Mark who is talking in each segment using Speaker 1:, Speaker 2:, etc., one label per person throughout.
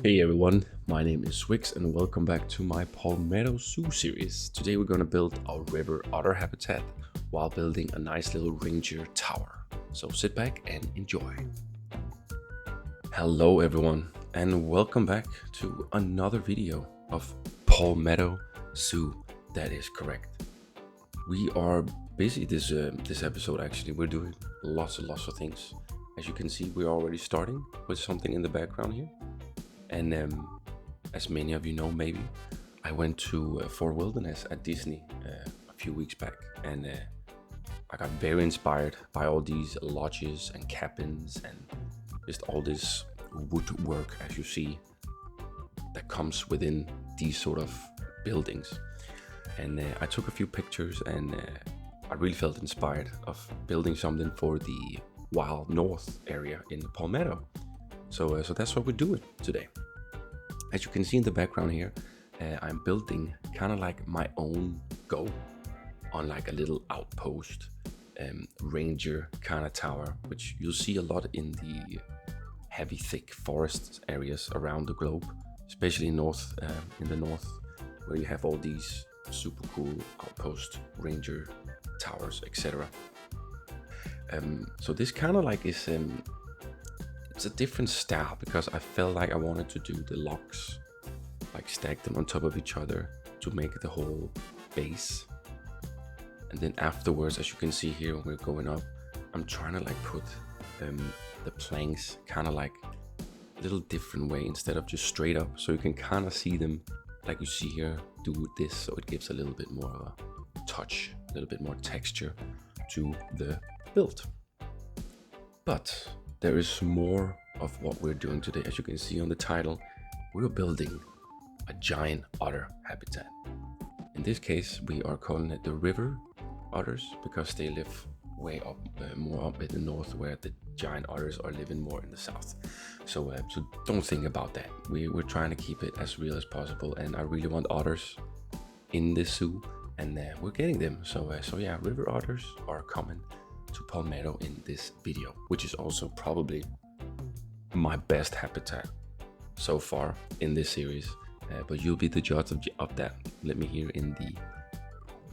Speaker 1: Hey everyone, my name is Wikz and welcome back to my Palmetto Zoo series. Today we're going to build a river otter habitat while building a nice little ranger tower. So sit back and enjoy. Hello everyone and welcome back to another video of Palmetto Zoo. That is correct. We are busy this episode actually. We're doing lots and lots of things. As you can see, we're already starting with something in the background here. And as many of you know, maybe I went to Fort Wilderness at Disney a few weeks back, and I got very inspired by all these lodges and cabins and just all this woodwork, as you see, that comes within these sort of buildings. And I took a few pictures, and I really felt inspired of building something for the Wild North area in Palmetto. So that's what we're doing today. As you can see in the background here, I'm building kind of like my own go on like a little outpost ranger kind of tower, which you'll see a lot in the heavy, thick forest areas around the globe, especially in the north, where you have all these super cool outpost ranger towers, etc. So this kind of like is it's a different style because I felt like I wanted to do the logs, like stack them on top of each other to make the whole base. And then afterwards, as you can see here when we're going up, I'm trying to like put the planks kind of like a little different way instead of just straight up, so you can kind of see them like you see here, do this, so it gives a little bit more of a touch, a little bit more texture to the build. But there is more of what we're doing today. As you can see on the title, we're building a giant otter habitat. In this case, we are calling it the river otters because they live way up, more up in the north, where the giant otters are living more in the south. So don't think about that. We're trying to keep it as real as possible, and I really want otters in this zoo, and we're getting them. So yeah, river otters are coming to Palmetto in this video, which is also probably my best habitat so far in this series, but you'll be the judge of that. Let me hear in the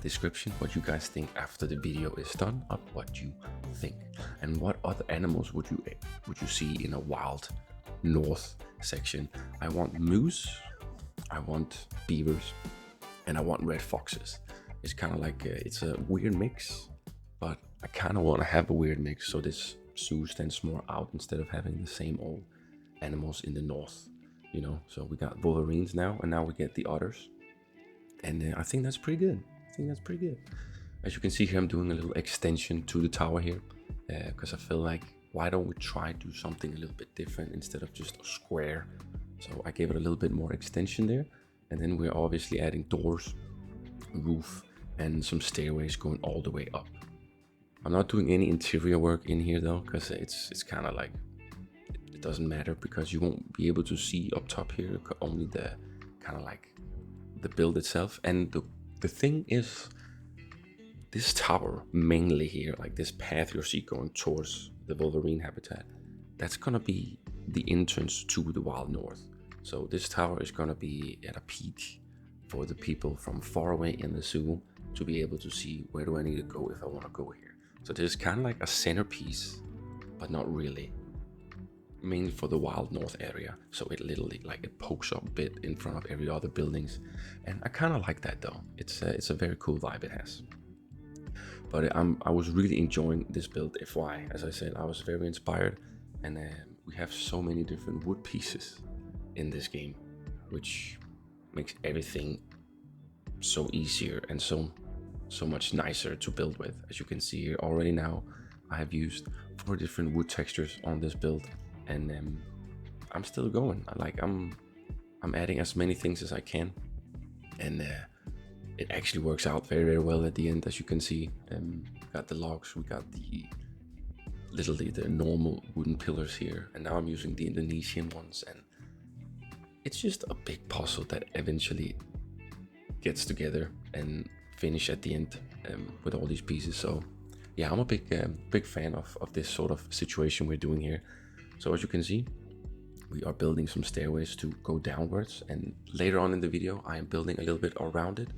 Speaker 1: description what you guys think after the video is done, of what you think, and what other animals would you see in a wild north section. I want moose, I want beavers, and I want red foxes. It's kind of like it's a weird mix, but I kind of want to have a weird mix, so this zoo stands more out instead of having the same old animals in the north, you know. So we got wolverines now, and now we get the otters, and I think that's pretty good. As you can see here, I'm doing a little extension to the tower here because I feel like, why don't we try to do something a little bit different instead of just a square? So I gave it a little bit more extension there, and then we're obviously adding doors, roof, and some stairways going all the way up. I'm not doing any interior work in here though, because it's kind of like, it doesn't matter because you won't be able to see up top here, only the kind of like the build itself. And the thing is, this tower mainly here, like this path you see going towards the Wolverine habitat, that's gonna be the entrance to the Wild North. So this tower is gonna be at a peak for the people from far away in the zoo to be able to see, where do I need to go if I want to go here. So this is kind of like a centerpiece, but not really. Mainly for the Wild North area. So it literally, like, it pokes up a bit in front of every other buildings. And I kind of like that though. It's a very cool vibe it has. But I was really enjoying this build, FYI. As I said, I was very inspired. And we have so many different wood pieces in this game, which makes everything so easier and so much nicer to build with. As you can see here already, now I have used 4 different wood textures on this build, and I'm still going. I'm adding as many things as I can, and it actually works out very, very well at the end. As you can see, we got the logs, we got the normal wooden pillars here, and now I'm using the Indonesian ones, and it's just a big puzzle that eventually gets together and finish at the end with all these pieces. So yeah, I'm a big fan of this sort of situation we're doing here. So as you can see, we are building some stairways to go downwards, and later on in the video I am building a little bit around it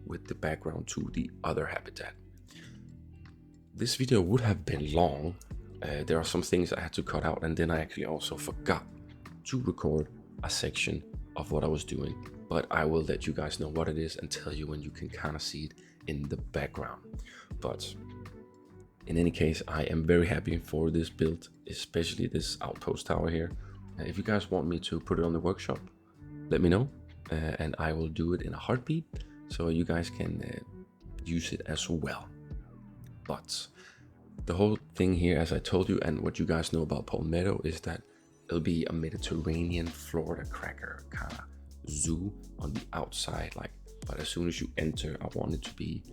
Speaker 1: with the background to the other habitat. This video would have been long. There are some things I had to cut out, and then I actually also forgot to record a section of what I was doing, but I will let you guys know what it is and tell you when you can kind of see it in the background. But in any case, I am very happy for this build, especially this outpost tower here. If you guys want me to put it on the workshop, let me know, and I will do it in a heartbeat so you guys can use it as well. But the whole thing here, as I told you, and what you guys know about Palmetto, is that it'll be a Mediterranean Florida cracker kind of zoo on the outside, but as soon as you enter, I want it to be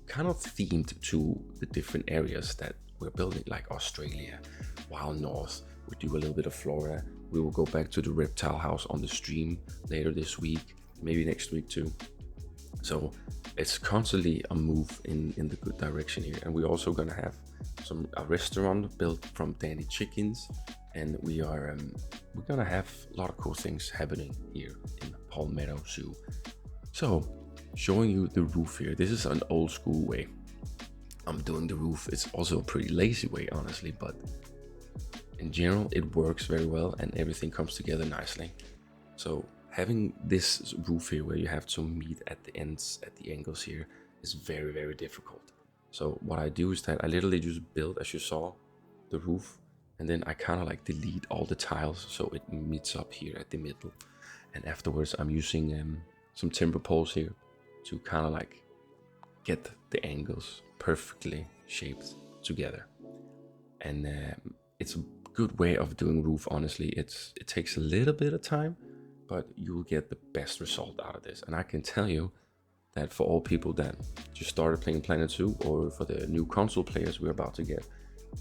Speaker 1: kind of themed to the different areas that we're building, like Australia, Wild North. We do a little bit of Florida. We will go back to the reptile house on the stream later this week, maybe next week too. So it's constantly a move in the good direction here. And we're also gonna have a restaurant built from Danny Chickens, and we're gonna have a lot of cool things happening here in Palmetto Zoo. So showing you the roof here. This is an old school way I'm doing the roof. It's also a pretty lazy way, honestly, but in general it works very well and everything comes together nicely. So having this roof here where you have to meet at the ends, at the angles here, is very, very difficult. So what I do is that I literally just build, as you saw, the roof, and then I kind of like delete all the tiles so it meets up here at the middle. And afterwards I'm using some timber poles here to kind of like get the angles perfectly shaped together. And it's a good way of doing roof, honestly. It takes a little bit of time, but you will get the best result out of this. And I can tell you that for all people that just started playing Planet Zoo, or for the new console players we're about to get,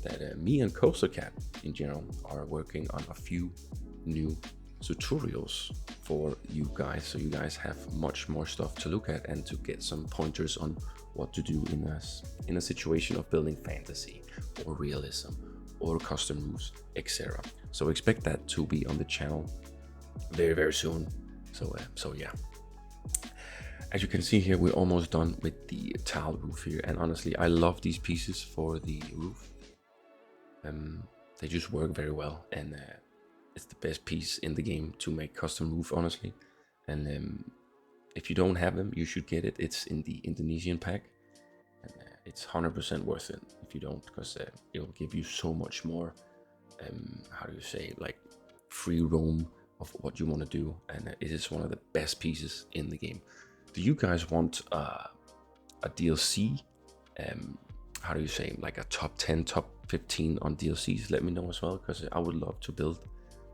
Speaker 1: that me and Coaster Cat in general are working on a few new tutorials for you guys, so you guys have much more stuff to look at and to get some pointers on what to do in a situation of building fantasy or realism or custom roofs, etc. So expect that to be on the channel very, very soon. So yeah, as you can see here, we're almost done with the tile roof here, and honestly I love these pieces for the roof. They just work very well, and it's the best piece in the game to make custom roof, honestly. And if you don't have them, you should get it. It's in the Indonesian pack, and it's 100% worth it if you don't, because it will give you so much more, how do you say, like free roam of what you want to do, and it is one of the best pieces in the game. Do you guys want a DLC? How do you say, like a top 10, top 15 on DLCs? Let me know as well, because I would love to build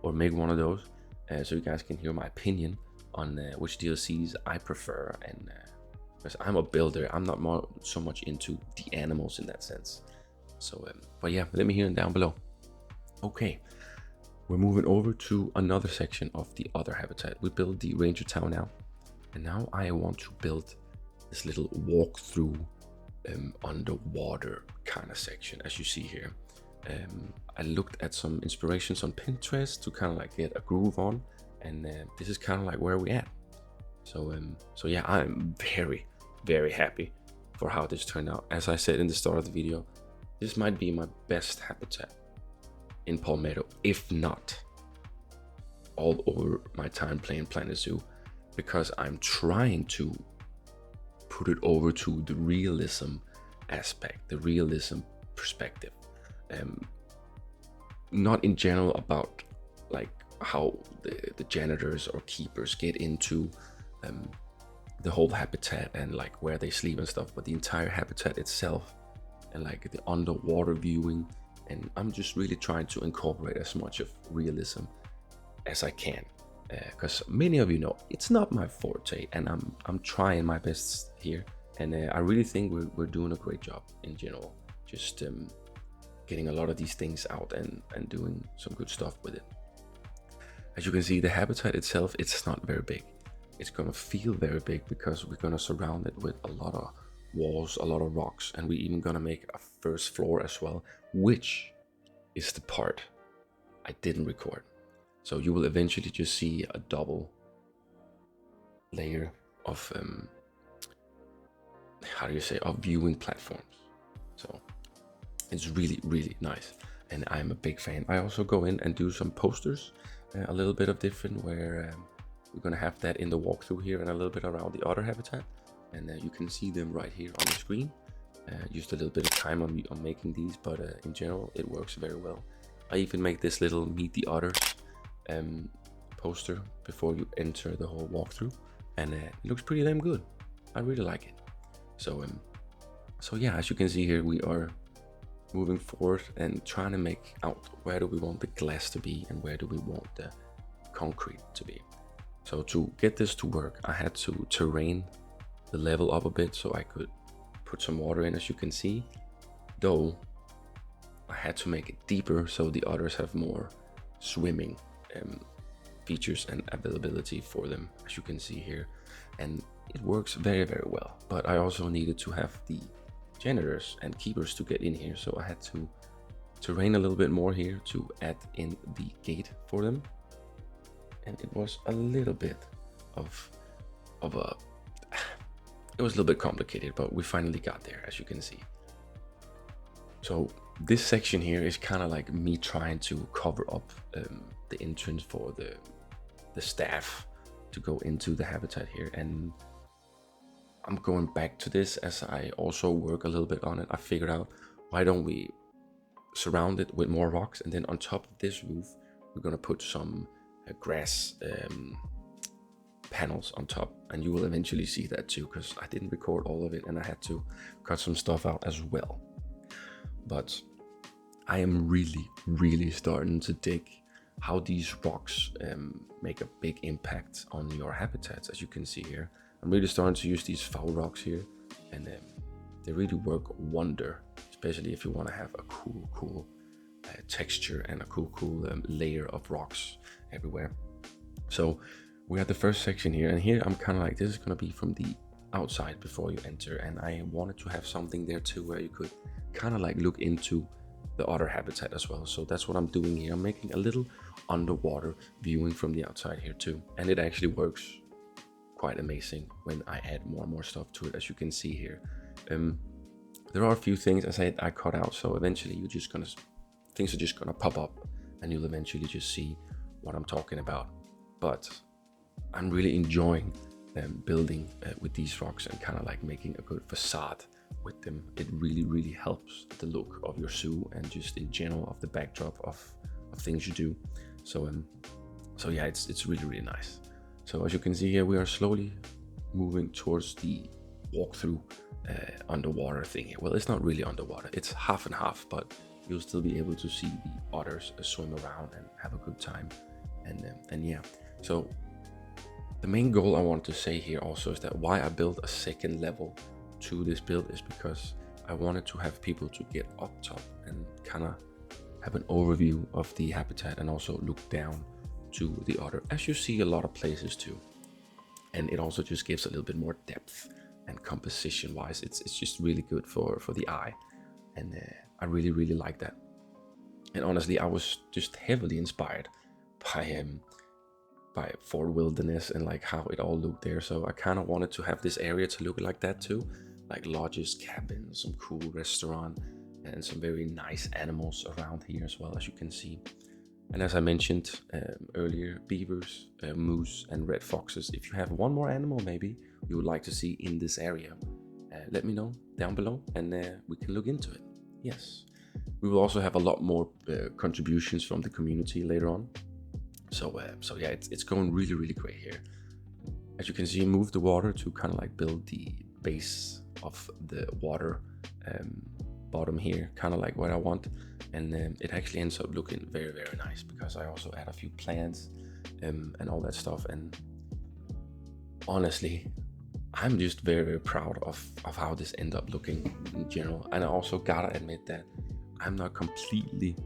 Speaker 1: or make one of those, so you guys can hear my opinion on which DLCs I prefer. And because I'm a builder, I'm not so much into the animals in that sense. So but yeah, let me hear it down below. Okay, we're moving over to another section of the other habitat. We built the Ranger Town now, and now I want to build this little walkthrough underwater kind of section, as you see here. I looked at some inspirations on Pinterest to kind of like get a groove on, and this is kind of like where we at. So yeah, I'm very, very happy for how this turned out. As I said in the start of the video, this might be my best habitat in Palmetto, if not all over my time playing Planet Zoo, because I'm trying to put it over to the realism aspect, the realism perspective. Not in general about like how the janitors or keepers get into the whole habitat and like where they sleep and stuff, but the entire habitat itself and like the underwater viewing. And I'm just really trying to incorporate as much of realism as I can, because many of you know it's not my forte, and I'm trying my best here, and I really think we're doing a great job in general, just getting a lot of these things out and doing some good stuff with it. As you can see, the habitat itself, it's not very big. It's gonna feel very big because we're gonna surround it with a lot of walls, a lot of rocks, and we're even gonna make a first floor as well, which is the part I didn't record. So you will eventually just see a double layer of of viewing platforms. So it's really, really nice, and I'm a big fan. I also go in and do some posters, a little bit of different, where we're gonna have that in the walkthrough here, and a little bit around the otter habitat, and you can see them right here on the screen. Used a little bit of time on making these, but in general it works very well. I even make this little Meet the Otters poster before you enter the whole walkthrough, and it looks pretty damn good. I really like it. So yeah, as you can see here, we are moving forward and trying to make out where do we want the glass to be and where do we want the concrete to be. So to get this to work, I had to terrain the level up a bit so I could put some water in, as you can see, though I had to make it deeper so the otters have more swimming features and availability for them, as you can see here, and it works very, very well. But I also needed to have the janitors and keepers to get in here, so I had to terrain a little bit more here to add in the gate for them, and it was a little bit of a it was a little bit complicated, but we finally got there, as you can see. So this section here is kind of like me trying to cover up the entrance for the staff to go into the habitat here, and I'm going back to this as I also work a little bit on it. I figured out, why don't we surround it with more rocks, and then on top of this roof we're gonna put some grass panels on top, and you will eventually see that too, because I didn't record all of it and I had to cut some stuff out as well. But I am really starting to dig how these rocks make a big impact on your habitats. As you can see here, I'm really starting to use these foul rocks here, and they really work wonder, especially if you want to have a cool texture and a cool layer of rocks everywhere. So we have the first section here, and here I'm kind of like, this is going to be from the outside before you enter, and I wanted to have something there too where you could kind of like look into the otter habitat as well. So that's what I'm doing here. I'm making a little underwater viewing from the outside here too, and it actually works quite amazing when I add more and more stuff to it, as you can see here. There are a few things, as I cut out, so eventually things are just gonna pop up and you'll eventually just see what I'm talking about. But I'm really enjoying building with these rocks and kind of like making a good facade with them. It really helps the look of your zoo and just in general of the backdrop of things you do. So yeah, it's really nice. So as you can see here, we are slowly moving towards the walkthrough underwater thing here. Well, it's not really underwater, it's half and half, but you'll still be able to see the otters swim around and have a good time. And yeah, so the main goal I want to say here also is that why I built a second level to this build is because I wanted to have people to get up top and kind of have an overview of the habitat and also look down to the otter, as you see a lot of places too. And it also just gives a little bit more depth, and composition wise it's just really good for the eye, and I really like that. And honestly, I was just heavily inspired by Fort Wilderness and like how it all looked there. So I kind of wanted to have this area to look like that too, like lodges, cabins, some cool restaurant, and some very nice animals around here as well, as you can see. And as I mentioned earlier, beavers, moose, and red foxes. If you have one more animal maybe you would like to see in this area, let me know down below, and we can look into it. Yes, we will also have a lot more contributions from the community later on. So yeah, it's going really great here. As you can see, move the water to kind of like build the base of the water bottom here, kind of like what I want, and it actually ends up looking very nice because I also add a few plants and all that stuff. And honestly, I'm just very proud of how this ended up looking in general. And I also gotta admit that I'm not completely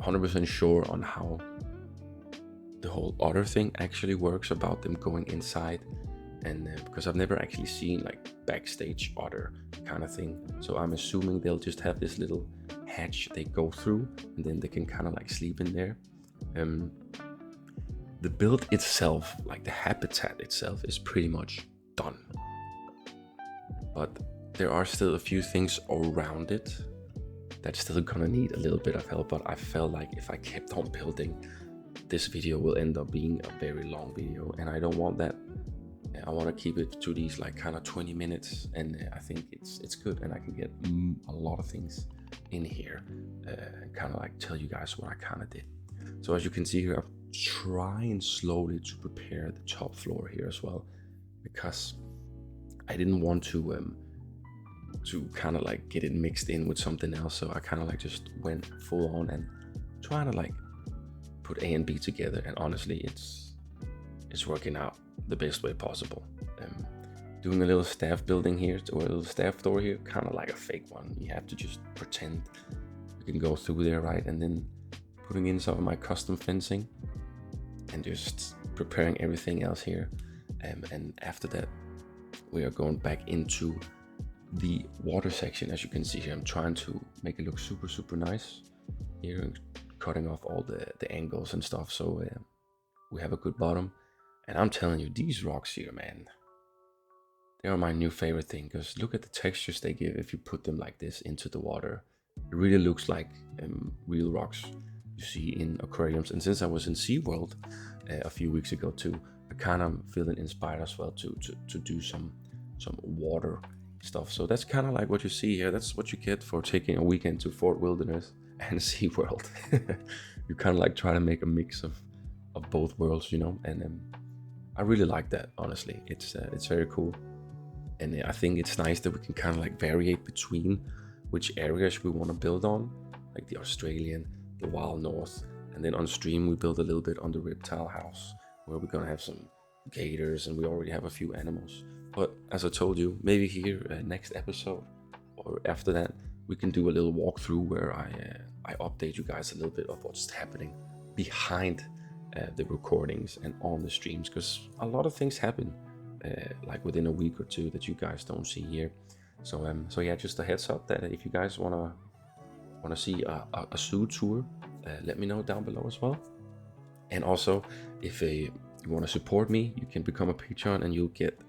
Speaker 1: 100% sure on how the whole otter thing actually works, about them going inside, and because I've never actually seen like backstage otter kind of thing. So I'm assuming they'll just have this little hatch they go through, and then they can kind of like sleep in there. The build itself, like the habitat itself, is pretty much done. But there are still a few things around it that's still gonna need a little bit of help. But I felt like if I kept on building, this video will end up being a very long video, and I don't want that. I want to keep it to these like kind of 20 minutes, and I think it's good, and I can get a lot of things in here, kind of like tell you guys what I kind of did. So as you can see here, I'm trying slowly to prepare the top floor here as well, because I didn't want to kind of like get it mixed in with something else. So I kind of like just went full on and trying to like put A and B together, and honestly it's working out the best way possible. Doing a little staff building here, or a little staff door here, kind of like a fake one. You have to just pretend you can go through there, right? And then putting in some of my custom fencing and just preparing everything else here. And after that, we are going back into the water section. As you can see here, I'm trying to make it look super nice here, and cutting off all the angles and stuff, so we have a good bottom. And I'm telling you, these rocks here, man, they are my new favorite thing, because look at the textures they give if you put them like this into the water. It really looks like real rocks you see in aquariums. And since I was in SeaWorld a few weeks ago too, I kind of feeling inspired as well to do some water stuff. So that's kind of like what you see here. That's what you get for taking a weekend to Fort Wilderness and SeaWorld. You kind of like try to make a mix of both worlds, you know. And I really like that, honestly. It's very cool, and I think it's nice that we can kind of like variate between which areas we want to build on, like the Australian, the Wild North, and then on stream we build a little bit on the reptile house, where we're gonna have some gators, and we already have a few animals. But as I told you, maybe here next episode or after that, we can do a little walkthrough where I update you guys a little bit of what's happening behind the recordings and on the streams, because a lot of things happen like within a week or two that you guys don't see here. So yeah, just a heads up that if you guys wanna see a zoo tour, let me know down below as well. And also, if you want to support me, you can become a patron, and you'll get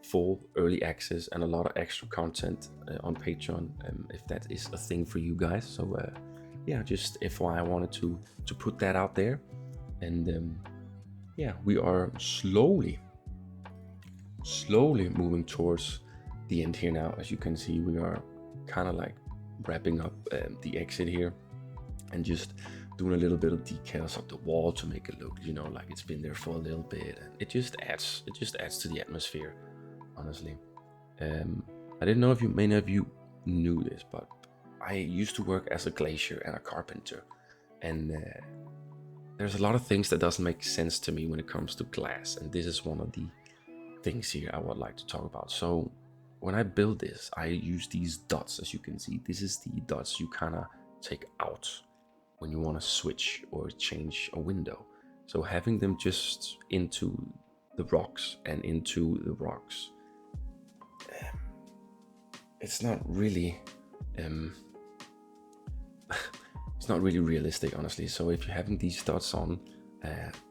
Speaker 1: full early access and a lot of extra content on Patreon, if that is a thing for you guys. So yeah, just FYI, I wanted to put that out there. And yeah, we are slowly moving towards the end here now. As you can see, we are kind of like wrapping up the exit here, and just doing a little bit of decals of the wall to make it look, you know, like it's been there for a little bit, and it just adds to the atmosphere, honestly. I didn't know if many of you knew this, but I used to work as a glacier and a carpenter, and there's a lot of things that doesn't make sense to me when it comes to glass, and this is one of the things here I would like to talk about. So when I build this, I use these dots. As you can see, this is the dots you kind of take out when you want to switch or change a window. So having them just into the rocks and into the rocks, it's not really it's not really realistic, honestly. So if you're having these dots on,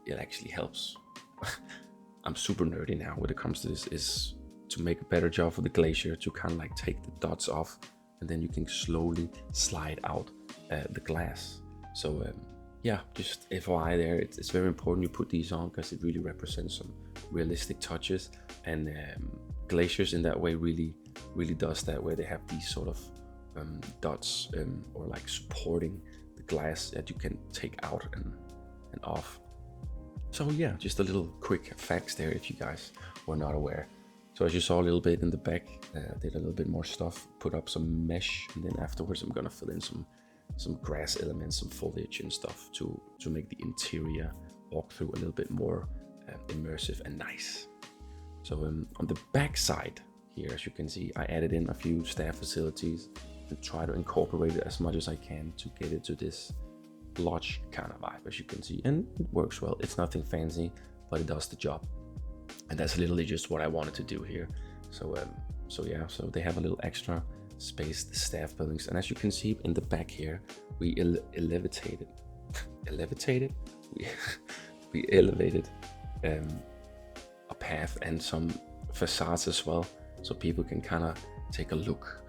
Speaker 1: it actually helps. I'm super nerdy now when it comes to this, is to make a better job for the glacier, to kind of like take the dots off, and then you can slowly slide out the glass. So yeah, just FYI there, it's very important you put these on, because it really represents some realistic touches. And glaciers in that way really does that, where they have these sort of dots or like supporting the glass that you can take out and off. So yeah, just a little quick facts there if you guys were not aware. So as you saw a little bit in the back, did a little bit more stuff, put up some mesh, and then afterwards I'm gonna fill in some grass elements, some foliage and stuff to make the interior walkthrough a little bit more immersive and nice. So on the back side here, as you can see, I added in a few staff facilities and try to incorporate it as much as I can to get it to this lodge kind of vibe, as you can see, and it works well. It's nothing fancy, but it does the job, and that's literally just what I wanted to do here. So yeah, so they have a little extra space, the staff buildings, and as you can see in the back here, we elevated elevated. We elevated a path and some facades as well, so people can kind of take a look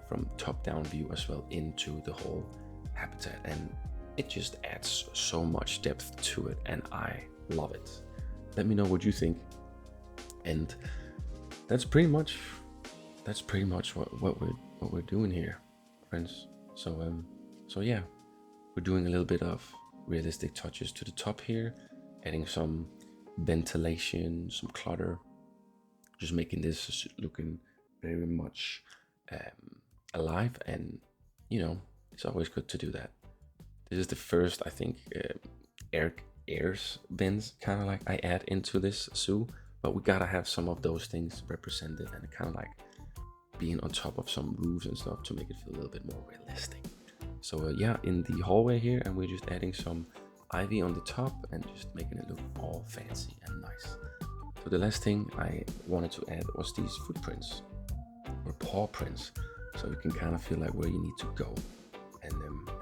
Speaker 1: from top-down view as well into the whole habitat, and it just adds so much depth to it, and I love it. Let me know what you think. And that's pretty much what we're doing here, friends. So yeah, we're doing a little bit of realistic touches to the top here, adding some ventilation, some clutter, just making this looking very much alive. And you know, it's always good to do that. This is the first, I think, airs bins kind of like I add into this zoo, but we gotta have some of those things represented, and kind of like being on top of some roofs and stuff to make it feel a little bit more realistic. So yeah, in the hallway here, and we're just adding some ivy on the top and just making it look all fancy and nice. So the last thing I wanted to add was these footprints or paw prints, so you can kind of feel like where you need to go.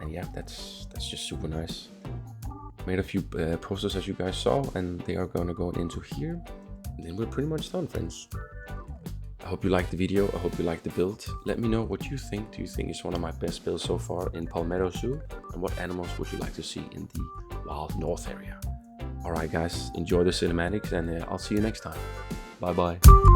Speaker 1: And yeah, that's just super nice. Made a few posters as you guys saw, and they are gonna go into here, and then we're pretty much done, friends. I hope you liked the video. I hope you liked the build. Let me know what you think. Do you think it's one of my best builds so far in Palmetto Zoo? And what animals would you like to see in the Wild North area? Alright guys, enjoy the cinematics, and I'll see you next time. Bye bye.